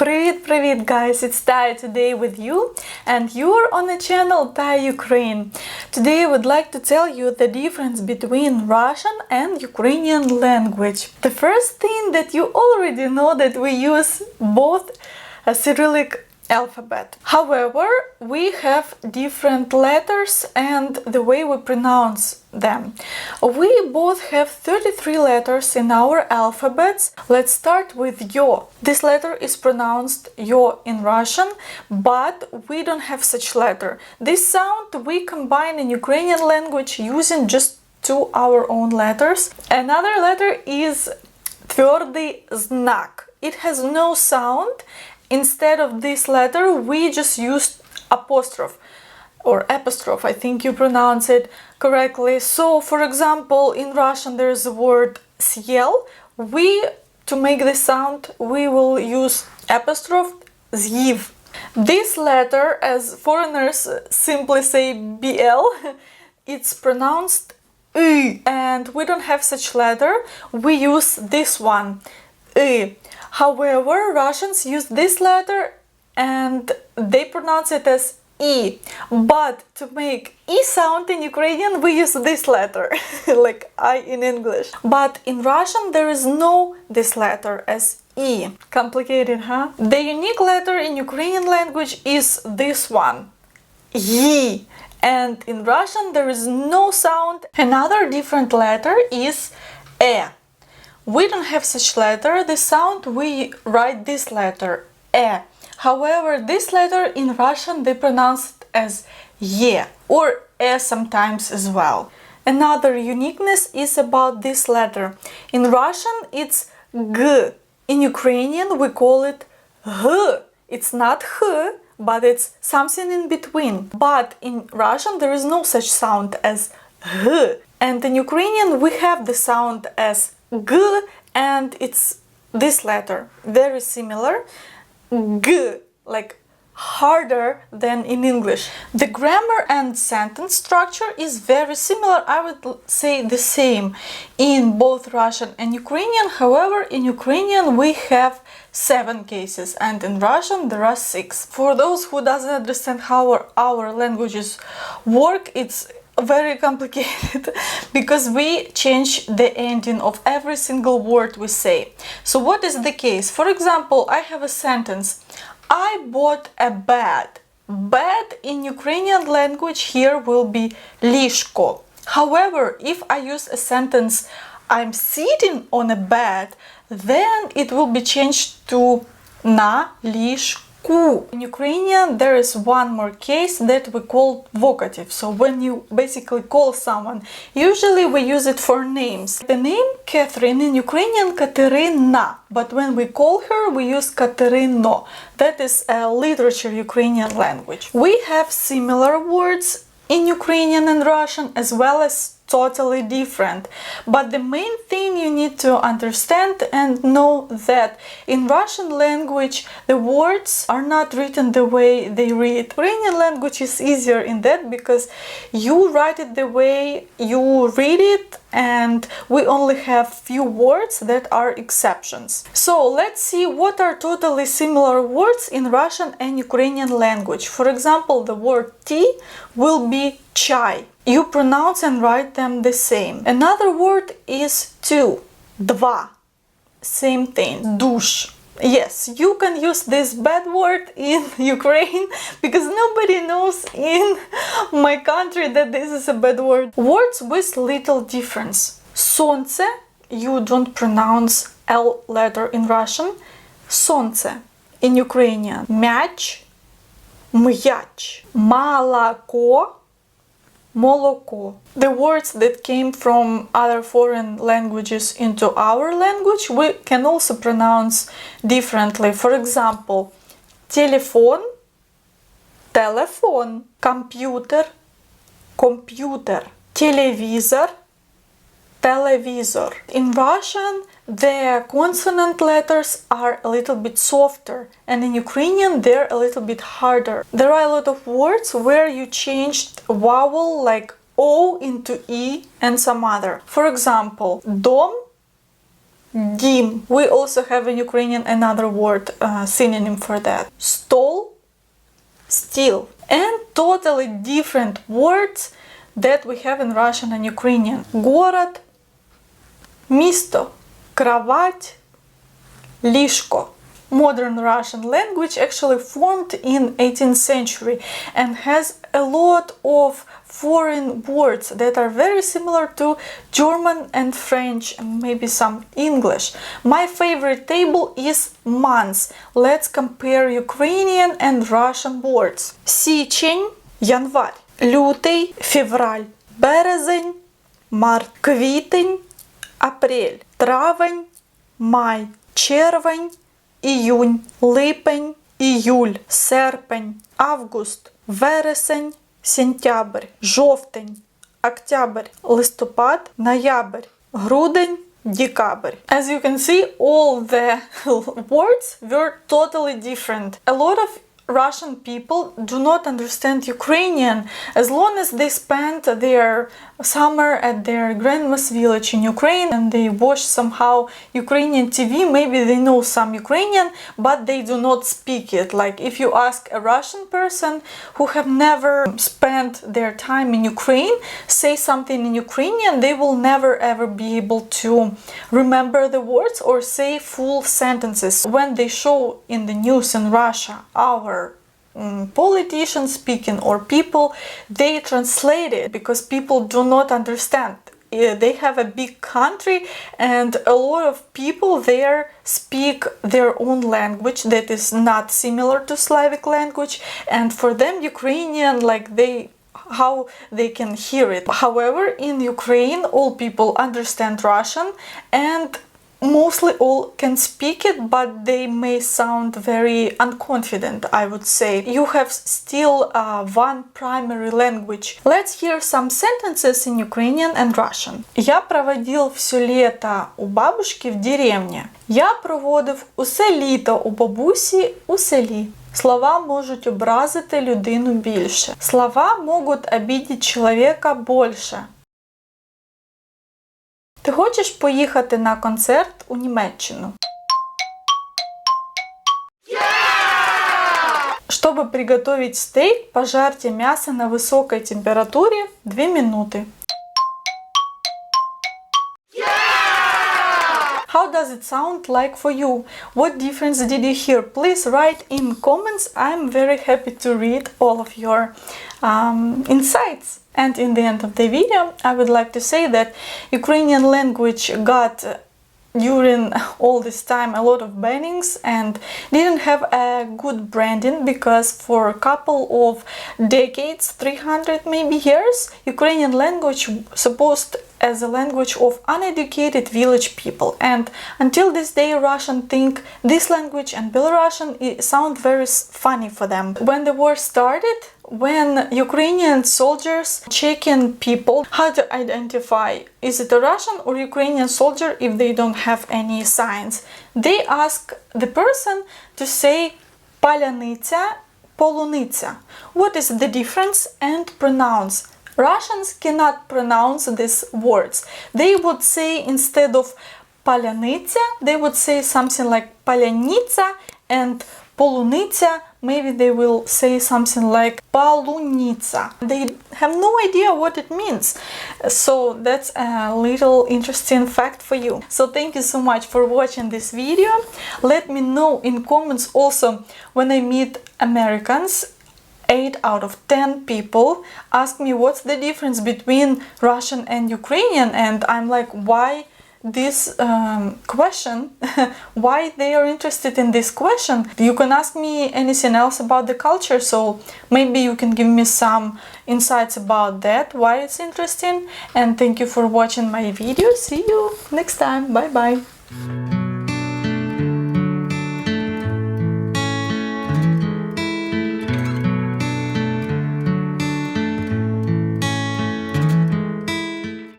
Привіт, guys! It's Taya today with you, and you're on the channel Tayaukraine. Today I would like to tell you the difference between Russian and Ukrainian language. The first thing that you already know that we use both a Cyrillic alphabet. However, we have different letters and the way we pronounce them. We both have 33 letters in our alphabets. Let's start with yo. This letter is pronounced yo in Russian, but we don't have such letter. This sound we combine in Ukrainian language using just two our own letters. Another letter is твердый знак. It has no sound. Instead of this letter, we just used apostrophe or apostrophe. I think you pronounce it correctly. So, for example, in Russian there is the word съел. To make this sound, we will use apostrophe з'їв. This letter, as foreigners simply say BL, it's pronounced y, and we don't have such letter. We use this one, y. However, Russians use this letter and they pronounce it as E. But to make E sound in Ukrainian, we use this letter, like I in English. But in Russian, there is no this letter as E. Complicated, huh? The unique letter in Ukrainian language is this one, Y. And in Russian, there is no sound. Another different letter is E. We don't have such letter. The sound we write this letter, E. However, this letter in Russian they pronounce it as ye or e sometimes as well. Another uniqueness is about this letter. In Russian it's g. In Ukrainian we call it h. It's not h, but it's something in between. But in Russian there is no such sound as h. And in Ukrainian we have the sound as g, and it's this letter, very similar, g, like harder than in English. The grammar and sentence structure is very similar, I would say the same in both Russian and Ukrainian. However, in Ukrainian we have 7 cases and in Russian there are 6. For those who doesn't understand how our languages work, it's very complicated because we change the ending of every single word we say. So what is the case? For example, I have a sentence, I bought a bed. Bed in Ukrainian language here will be ліжко. However, if I use a sentence, I'm sitting on a bed, then it will be changed to на ліжку. In Ukrainian, there is one more case that we call vocative. So when you basically call someone, usually we use it for names. The name Catherine in Ukrainian Katerina, but when we call her, we use Katerino. That is a literature Ukrainian language. We have similar words in Ukrainian and Russian as well as totally different. But the main thing you need to understand and know that in Russian language the words are not written the way they read. Ukrainian language is easier in that because you write it the way you read it, and we only have few words that are exceptions. So let's see what are totally similar words in Russian and Ukrainian language. For example, the word tea will be chai. You pronounce and write them the same. Another word is two, два. Same thing, dush. Yes, you can use this bad word in Ukraine because nobody knows in my country that this is a bad word. Words with little difference. Солнце, you don't pronounce L letter in Russian. Солнце in Ukrainian. Мяч, м'яч. Молоко, молоко. The words that came from other foreign languages into our language we can also pronounce differently. For example, телефон, телефон, компьютер, компьютер, телевизор, телевизор. In Russian, the consonant letters are a little bit softer, and in Ukrainian they're a little bit harder. There are a lot of words where you changed vowel like O into E and some other. For example, дом, Dim. We also have in Ukrainian another word, synonym for that. Stol, steal. And totally different words that we have in Russian and Ukrainian. Город, місто, кровать, ліжко. Modern Russian language actually formed in 18th century and has a lot of foreign words that are very similar to German and French and maybe some English. My favorite table is months. Let's compare Ukrainian and Russian words. Січень, январь, лютий, февраль, березень, март, квітень, апрель, травень, май, червень, іюнь, липень, іюль, серпень, август, вересень, сентябрь, жовтень, октябрь, листопад, ноябрь, грудень, декабрь. As you can see, all the words were totally different. A lot of Russian people do not understand Ukrainian as long as they spent their summer at their grandma's village in Ukraine and they watch somehow Ukrainian TV. Maybe they know some Ukrainian, but they do not speak it. Like if you ask a Russian person who have never spent their time in Ukraine, say something in Ukrainian, they will never ever be able to remember the words or say full sentences. When they show in the news in Russia our politicians speaking or people, they translate it because people do not understand. They have a big country and a lot of people there speak their own language that is not similar to Slavic language, and for them Ukrainian, like how they can hear it. However, in Ukraine all people understand Russian and mostly all can speak it, but they may sound very unconfident, I would say. You have still one primary language. Let's hear some sentences in Ukrainian and Russian. Я проводил все лето у бабушки в деревне. Я проводив усе літо у бабусі у селі. Слова можуть образити людину більше. Слова можуть обидіти чоловіка більше. Ти хочеш поїхати на концерт у Німеччину? Чтобы приготовить стейк, пожарьте мясо на высокой температуре 2 минуты. How does it sound like for you? What difference did you hear? Please write in comments. I'm very happy to read all of your insights. And in the end of the video, I would like to say that Ukrainian language got during all this time a lot of bannings and didn't have a good branding because for a couple of decades, 300 maybe years, Ukrainian language supposed as a language of uneducated village people, and until this day Russian think this language and Belarusian sound very funny for them. When the war started, when Ukrainian soldiers checking people how to identify is it a Russian or Ukrainian soldier if they don't have any signs, they ask the person to say паляниця, полуниця. What is the difference? And pronounce. Russians cannot pronounce these words. They would say instead of паляниця, they would say something like паляниця, and полуниця, maybe they will say something like полуниця. They have no idea what it means. So that's a little interesting fact for you. So thank you so much for watching this video. Let me know in comments also when I meet Americans. 8 out of 10 people ask me what's the difference between Russian and Ukrainian, and I'm like, why this question? Why they are interested in this question? You can ask me anything else about the culture, so maybe you can give me some insights about that, why it's interesting. And thank you for watching my video. See you next time. Bye bye.